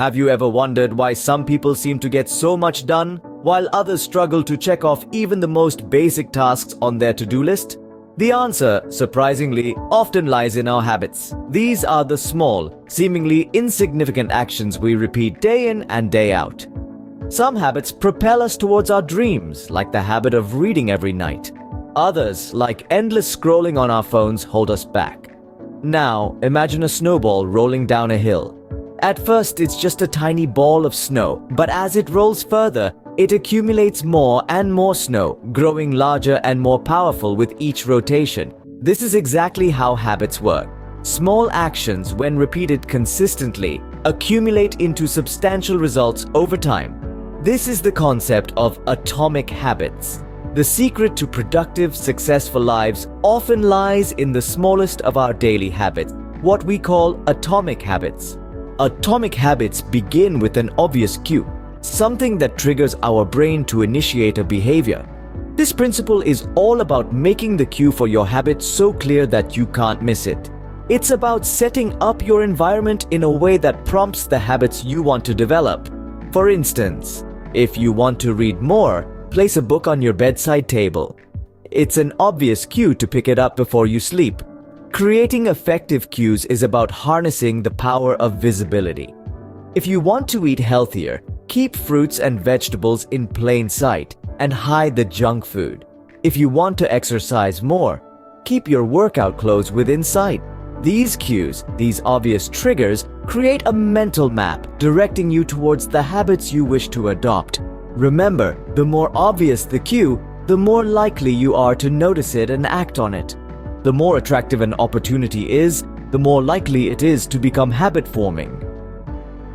Have you ever wondered why some people seem to get so much done, while others struggle to check off even the most basic tasks on their to-do list? The answer, surprisingly, often lies in our habits. These are the small, seemingly insignificant actions we repeat day in and day out. Some habits propel us towards our dreams, like the habit of reading every night. Others, like endless scrolling on our phones, hold us back. Now, imagine a snowball rolling down a hill. At first, it's just a tiny ball of snow, but as it rolls further, it accumulates more and more snow, growing larger and more powerful with each rotation. This is exactly how habits work. Small actions, when repeated consistently, accumulate into substantial results over time. This is the concept of atomic habits. The secret to productive, successful lives often lies in the smallest of our daily habits, what we call atomic habits. Atomic habits begin with an obvious cue, something that triggers our brain to initiate a behavior. This principle is all about making the cue for your habit so clear that you can't miss it. It's about setting up your environment in a way that prompts the habits you want to develop. For instance, if you want to read more, place a book on your bedside table. It's an obvious cue to pick it up before you sleep. Creating effective cues is about harnessing the power of visibility. If you want to eat healthier, keep fruits and vegetables in plain sight and hide the junk food. If you want to exercise more, keep your workout clothes within sight. These cues, these obvious triggers, create a mental map directing you towards the habits you wish to adopt. Remember, the more obvious the cue, the more likely you are to notice it and act on it. The more attractive an opportunity is, the more likely it is to become habit-forming.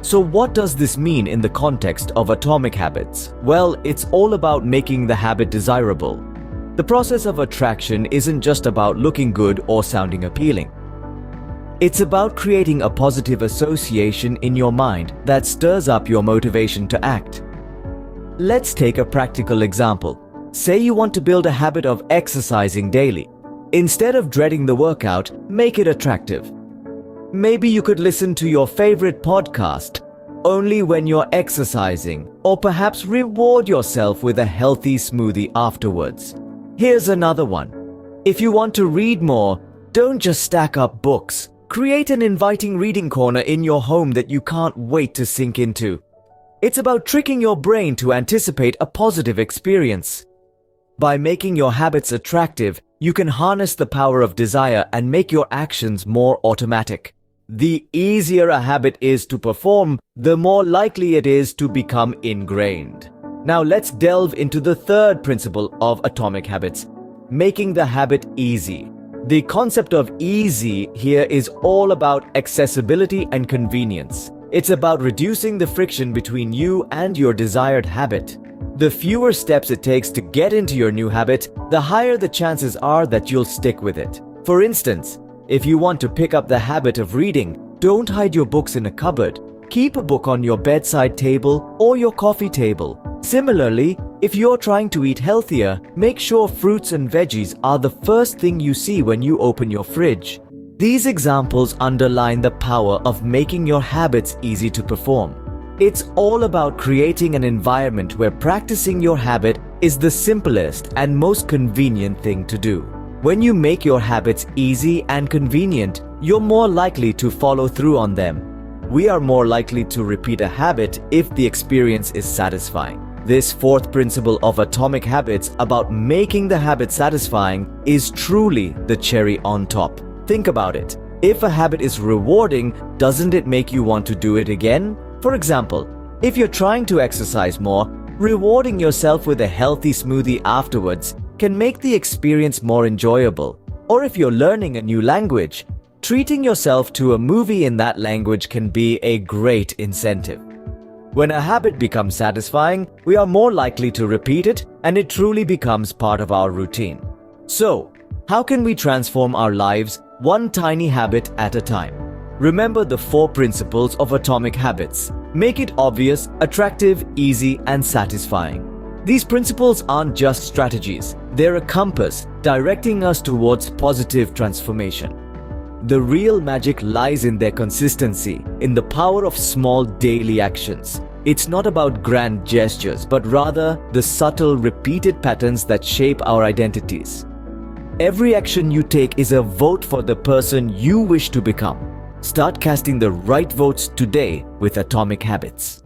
So what does this mean in the context of atomic habits? Well, it's all about making the habit desirable. The process of attraction isn't just about looking good or sounding appealing. It's about creating a positive association in your mind that stirs up your motivation to act. Let's take a practical example. Say you want to build a habit of exercising daily. Instead of dreading the workout, make it attractive. Maybe you could listen to your favorite podcast only when you're exercising, or perhaps reward yourself with a healthy smoothie afterwards. Here's another one. If you want to read more, don't just stack up books. Create an inviting reading corner in your home that you can't wait to sink into. It's about tricking your brain to anticipate a positive experience. By making your habits attractive, you can harness the power of desire and make your actions more automatic. The easier a habit is to perform, the more likely it is to become ingrained. Now let's delve into the third principle of atomic habits, making the habit easy. The concept of easy here is all about accessibility and convenience. It's about reducing the friction between you and your desired habit. The fewer steps it takes to get into your new habit, the higher the chances are that you'll stick with it. For instance, if you want to pick up the habit of reading, don't hide your books in a cupboard. Keep a book on your bedside table or your coffee table. Similarly, if you're trying to eat healthier, make sure fruits and veggies are the first thing you see when you open your fridge. These examples underline the power of making your habits easy to perform. It's all about creating an environment where practicing your habit is the simplest and most convenient thing to do. When you make your habits easy and convenient, you're more likely to follow through on them. We are more likely to repeat a habit if the experience is satisfying. This fourth principle of atomic habits about making the habit satisfying is truly the cherry on top. Think about it. If a habit is rewarding, doesn't it make you want to do it again? For example, if you're trying to exercise more, rewarding yourself with a healthy smoothie afterwards can make the experience more enjoyable. Or if you're learning a new language, treating yourself to a movie in that language can be a great incentive. When a habit becomes satisfying, we are more likely to repeat it, and it truly becomes part of our routine. So, how can we transform our lives one tiny habit at a time? Remember the 4 principles of atomic habits. Make it obvious, attractive, easy, and satisfying. These principles aren't just strategies, they're a compass directing us towards positive transformation. The real magic lies in their consistency, in the power of small daily actions. It's not about grand gestures, but rather the subtle, repeated patterns that shape our identities. Every action you take is a vote for the person you wish to become. Start casting the right votes today with Atomic Habits.